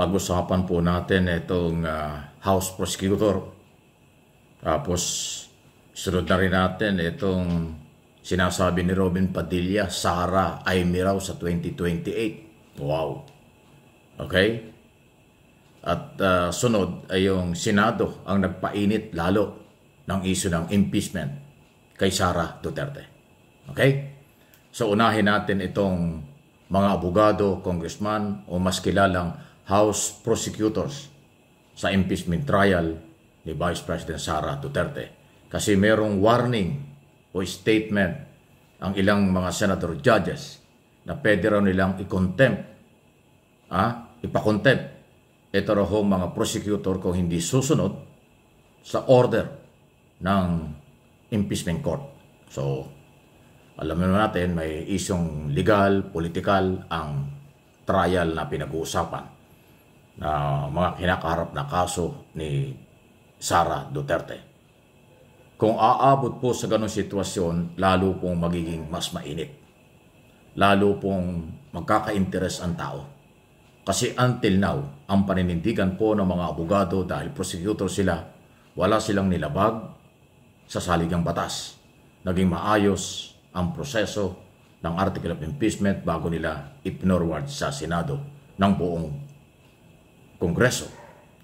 pag-usapan po natin itong House Prosecutor. Tapos, sunod na rin natin itong sinasabi ni Robin Padilla, Sara Amy raw sa 2028. Wow. Okay? At sunod ay yung Senado ang nagpainit lalo ng issue ng impeachment kay Sara Duterte. Okay? So, unahin natin itong mga abogado, congressman o mas kilalang House Prosecutors sa impeachment trial ni Vice President Sara Duterte. Kasi merong warning o statement ang ilang mga senator judges na pwede raw nilang i-contempt, ipakontempt ito raw mga prosecutor kung hindi susunod sa order ng impeachment court. So, alam naman natin may isyong legal, political ang trial na pinag-uusapan na mga kinakaharap na kaso ni Sara Duterte. Kung aabot po sa ganong sitwasyon, lalo pong magiging mas mainit. Lalo pong magkaka-interest ang tao. Kasi until now, ang paninindigan po ng mga abogado dahil prosecutor sila, wala silang nilabag sa saligang batas. Naging maayos ang proseso ng article of impeachment bago nila ipinorward sa Senado ng buong Kongreso.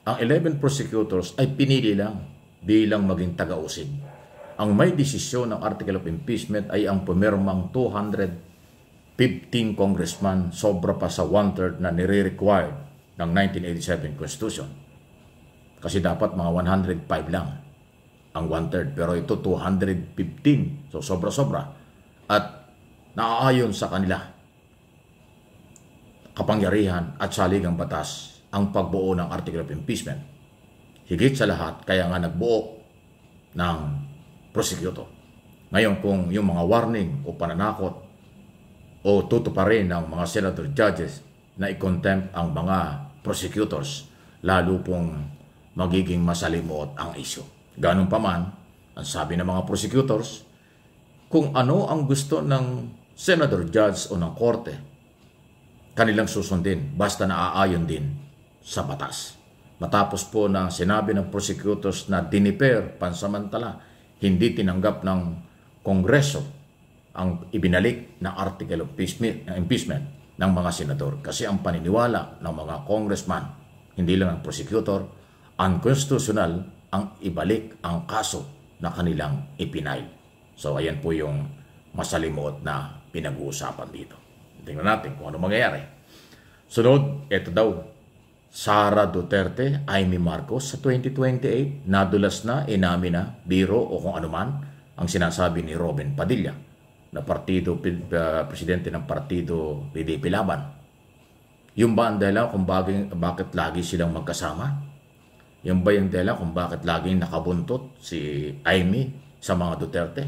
Ang 11 prosecutors ay pinili lang bilang maging taga-usig. Ang may desisyon ng article of impeachment ay ang pumirmang 215 congressman, sobra pa sa 1/3 na nire-required ng 1987 Constitution. Kasi dapat mga 105 lang ang 1/3, pero ito 215, so sobra-sobra. At naaayon sa kanila kapangyarihan at saligang batas ang pagbuo ng article of impeachment. Higit sa lahat, kaya nga nagbuo ng prosecutor. Ngayon, kung yung mga warning o pananakot o tutuparin ng mga senator judges na i-contempt ang mga prosecutors, lalo pong magiging masalimuot ang issue. Ganun pa man, ang sabi ng mga prosecutors, kung ano ang gusto ng senator judge o ng korte, kanilang susundin basta naaayon din sa batas. Matapos po na sinabi ng prosecutors na diniper pansamantala, hindi tinanggap ng Kongreso ang ibinalik na article of impeachment ng mga senador. Kasi ang paniniwala ng mga congressman, hindi lang ang prosecutor, unconstitutional ang ibalik ang kaso na kanilang ipinail. So ayan po yung masalimuot na pinag-uusapan dito. Tingnan natin kung ano mangyayari. Sunod, ito daw, Sara Duterte, Amy Marcos sa 2028, nadulas na, inamin na, biro o kung anuman ang sinasabi ni Robin Padilla na presidente ng partido PDP Laban. Yung ba ang dahilan kung bakit lagi silang magkasama? Yung ba yung dahilan kung bakit laging nakabuntot si Amy sa mga Duterte?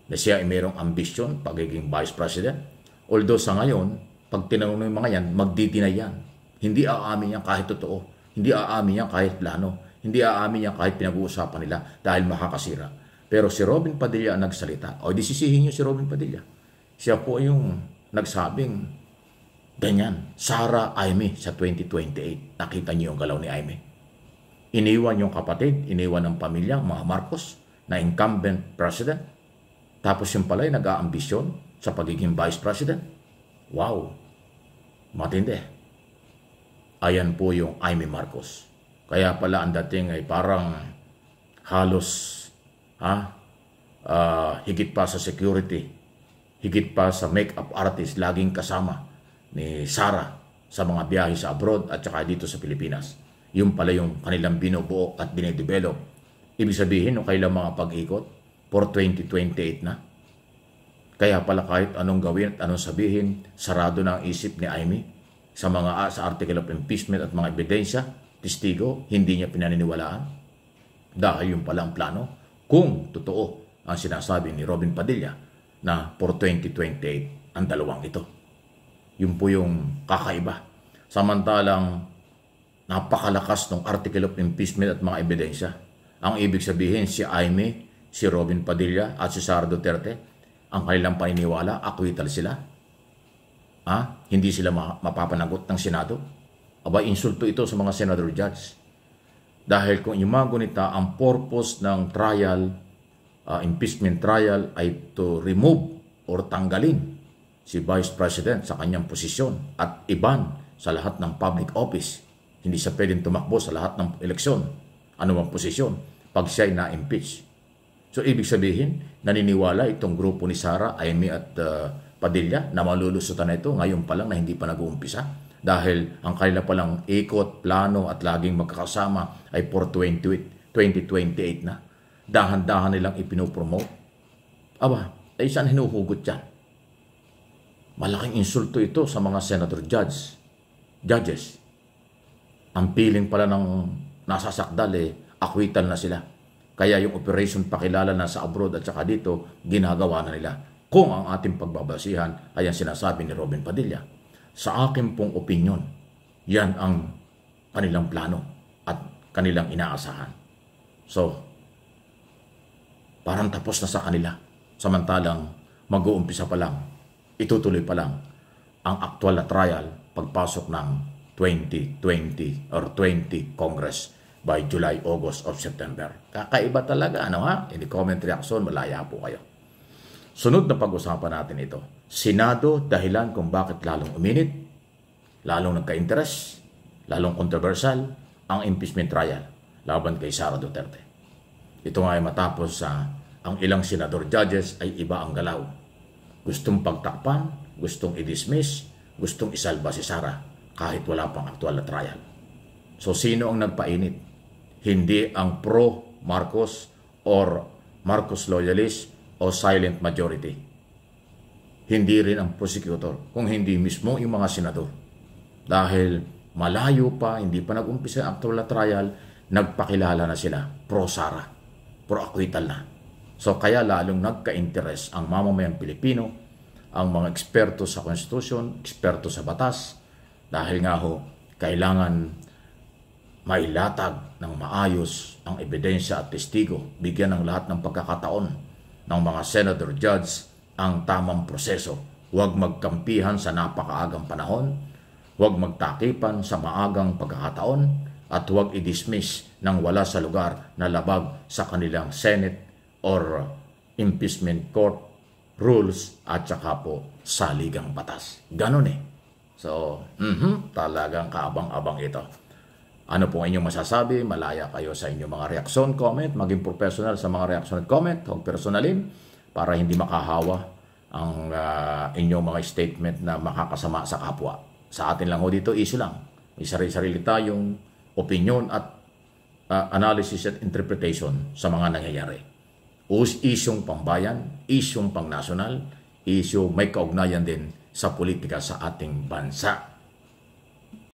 Na siya ay mayroong ambisyon pagiging vice president? Although sa ngayon, pag tinanong ng mga yan, magdidinay yan. Hindi aamin yan kahit totoo. Hindi aamin yan kahit plano. Hindi aamin yan kahit pinag-uusapan nila dahil makakasira. Pero si Robin Padilla ang nagsalita. O di sisihin niyo si Robin Padilla. Siya po yung nagsabing ganyan. Sara Amy sa 2028. Nakita niyo yung galaw ni Amy. Iniwan yung kapatid, iniwan ng pamilya, mga Marcos, na incumbent president. Tapos yung pala ay nag-aambisyon sa pagiging vice president. Wow! Matindi. Ayan po yung Amy Marcos. Kaya pala ang dating ay parang halos higit pa sa security, higit pa sa make-up artist, laging kasama ni Sara sa mga biyahe sa abroad at saka dito sa Pilipinas. Yung pala yung kanilang binubuo at dinedevelop. Ibig sabihin, no, kailang mga pag-ikot for 2028 na. Kaya pala kahit anong gawin at anong sabihin, sarado na ang isip ni Amy sa article of impeachment at mga ebidensya, testigo, hindi niya pinaniniwalaan. Dahil yung pala ang plano, kung totoo ang sinasabi ni Robin Padilla na for 2028 ang dalawang ito. Yun po yung kakaiba. Samantalang napakalakas ng article of impeachment at mga ebidensya. Ang ibig sabihin, si Amy, si Robin Padilla at si Sara Duterte, ang kanilang paniniwala, acquittal sila. Hindi sila mapapanagot ng Senado. Aba, insulto ito sa mga senador judge. Dahil kung imagunita ang purpose ng trial, impeachment trial ay to remove or tanggalin si Vice President sa kanyang posisyon at iban sa lahat ng public office. Hindi siya pwedeng tumakbo sa lahat ng eleksyon, anumang posisyon, pag siya ay na-impeach. So, ibig sabihin, naniniwala itong grupo ni Sara, Amy at Padilla na malulusutan na ito ngayon pa lang na hindi pa nag-uumpisa. Dahil ang kanila palang ikot, plano at laging magkakasama ay for 2028 na. Dahan-dahan nilang ipinopromote. Aba, ay saan hinuhugot yan? Malaking insulto ito sa mga senator judges. Ang piling pala ng nasasakdal acquittal na sila. Kaya yung operation pakilala na sa abroad at saka dito, ginagawa na nila. Kung ang ating pagbabasihan ay ang sinasabi ni Robin Padilla. Sa akin pong opinyon, yan ang kanilang plano at kanilang inaasahan. So, parang tapos na sa kanila. Samantalang mag-uumpisa pa lang, itutuloy pa lang ang aktual na trial pagpasok ng 2020 or 20 Congress by July, August of September. Kakaiba talaga, ano ha? In the comment reaction, malaya po kayo. Sunod na pag-usapan natin ito. Senado, dahilan kung bakit lalong uminit, lalong nagka-interest, lalong controversial ang impeachment trial laban kay Sara Duterte. Ito nga ay matapos ang ilang senador judges ay iba ang galaw. Gustong pagtakpan, gustong i-dismiss, gustong isalba si Sara kahit wala pang aktual na trial. So sino ang nagpainit? Hindi ang pro-Marcos or Marcos loyalist o silent majority. Hindi rin ang prosecutor, kung hindi mismo yung mga senador. Dahil malayo pa, hindi pa nag-umpisa ang actual na trial, nagpakilala na sila, pro-Sara, pro-acquittal na. So kaya lalong nagka-interest ang mamamayang Pilipino, ang mga eksperto sa Constitution, eksperto sa batas, dahil nga ho, kailangan mailatag ng maayos ang ebidensya at testigo, bigyan ng lahat ng pagkakataon ng mga senador judge ang tamang proseso. Huwag magkampihan sa napakaagang panahon, huwag magtakipan sa maagang pagkakataon, at huwag i-dismiss ng wala sa lugar na labag sa kanilang Senate or impeachment court rules at saka po saligang batas. Ganon So, talagang kaabang-abang ito. Ano po inyong masasabi? Malaya kayo sa inyong mga reaksyon, comment, maging professional sa mga reaksyon at comment, huwag personalin para hindi makahawa ang inyong mga statement na makakasama sa kapwa. Sa atin lang ho dito, issue lang. May sarili-sarili tayong opinion at analysis at interpretation sa mga nangyayari. Isyong pambayan, isyong pang-national, issue may kaugnayan din sa politika sa ating bansa.